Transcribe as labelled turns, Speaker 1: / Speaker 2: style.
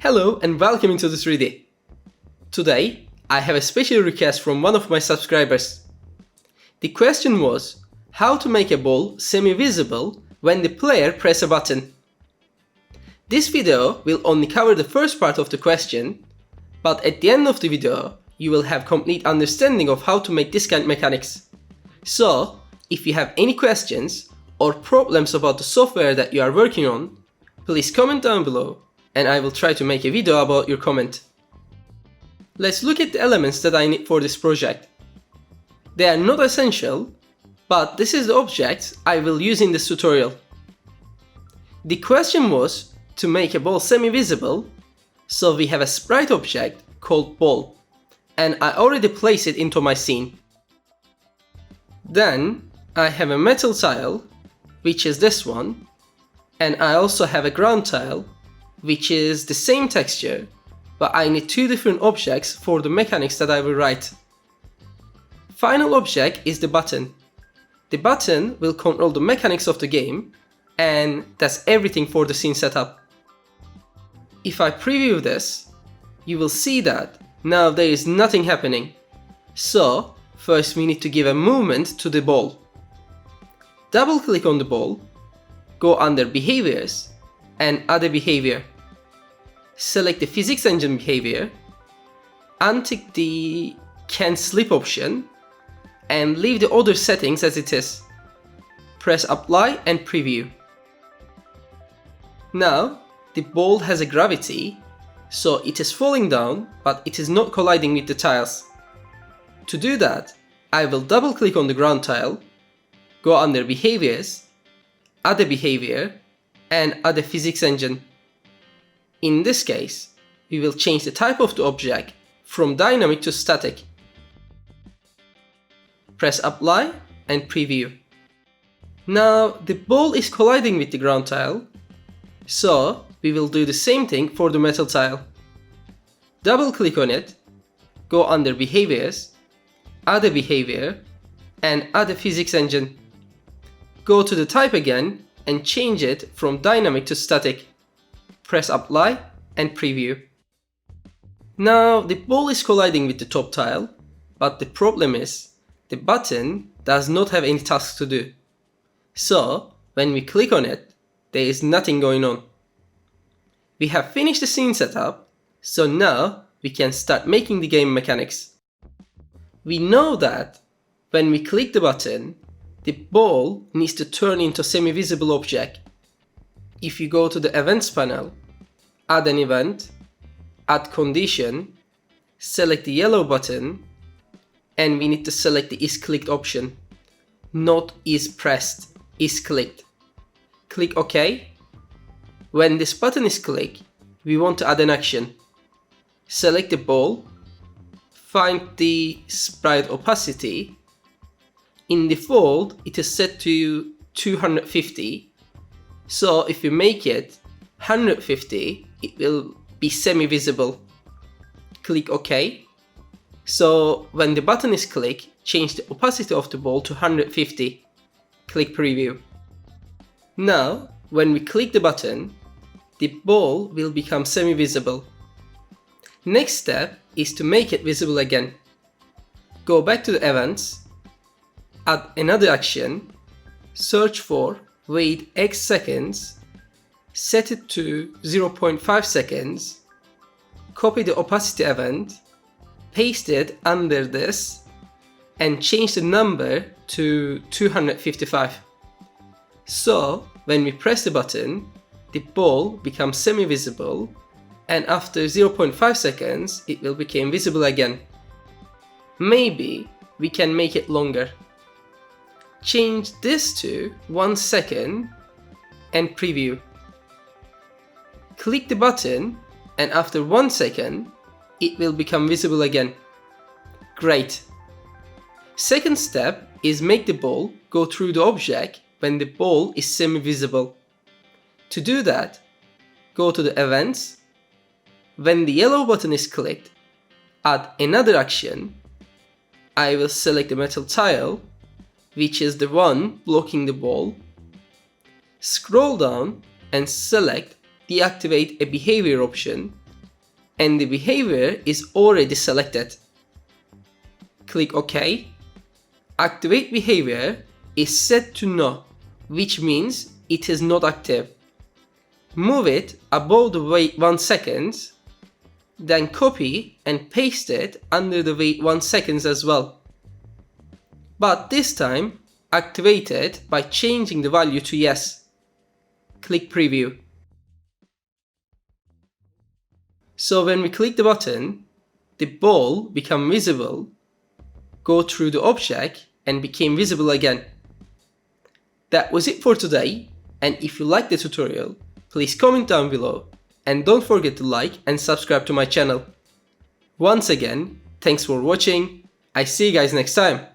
Speaker 1: Hello and welcome into the 3D. Today, I have a special request from one of my subscribers. The question was, how to make a ball semi-visible when the player press a button. This video will only cover the first part of the question, but at the end of the video, you will have complete understanding of how to make this kind of mechanics. So, if you have any questions or problems about the software that you are working on, please comment down below and I will try to make a video about your comment. Let's look at the elements that I need for this project. They are not essential, but this is the objects I will use in this tutorial. The question was to make a ball semi-visible, so we have a sprite object called ball, and I already placed it into my scene. Then I have a metal tile, which is this one, and I also have a ground tile, which is the same texture, but I need two different objects for the mechanics that I will write. Final object is the button. The button will control the mechanics of the game, and that's everything for the scene setup. If I preview this, you will see that now there is nothing happening. So first we need to give a movement to the ball. Double click on the ball, go under behaviors and add a behavior. Select the physics engine behavior, untick the can slip option and leave the other settings as it is. Press apply and preview. Now the ball has a gravity, so it is falling down but it is not colliding with the tiles. To do that, I will double click on the ground tile, go under behaviors, add a behavior and add a physics engine. In this case, we will change the type of the object from dynamic to static. Press apply and preview. Now the ball is colliding with the ground tile, so we will do the same thing for the metal tile. Double click on it, go under behaviors, add a behavior and add a physics engine. Go to the type again and change it from dynamic to static. Press apply and preview. Now the ball is colliding with the top tile, but the problem is the button does not have any tasks to do. So when we click on it, there is nothing going on. We have finished the scene setup, so now we can start making the game mechanics. We know that when we click the button, the ball needs to turn into semi-visible object. If you go to the events panel, add an event, add condition, select the yellow button, and we need to select the is clicked option. Not is pressed, is clicked. Click OK. When this button is clicked, we want to add an action. Select the ball, find the sprite opacity. In default, it is set to 250. So if you make it 150, it will be semi-visible. Click OK. So when the button is clicked, change the opacity of the ball to 150. Click preview. Now, when we click the button, the ball will become semi-visible. Next step is to make it visible again. Go back to the events, add another action, search for wait X seconds, set it to 0.5 seconds, copy the opacity event, paste it under this, and change the number to 255. So when we press the button, the ball becomes semi-visible, and after 0.5 seconds it will become visible again. Maybe we can make it longer. Change this to 1 second and preview. Click the button and after 1 second it will become visible again. Great! Second step is make the ball go through the object when the ball is semi-visible. To do that, go to the events. When the yellow button is clicked, add another action. I will select the metal tile, which is the one blocking the ball. Scroll down and select deactivate a behavior option and the behavior is already selected. Click OK. Activate behavior is set to no, which means it is not active. Move it above the wait 1 second, then copy and paste it under the wait 1 second as well. But this time, activate it by changing the value to yes. Click preview. So when we click the button, the ball become visible, go through the object and became visible again. That was it for today, and if you liked the tutorial, please comment down below and don't forget to like and subscribe to my channel. Once again, thanks for watching. I see you guys next time.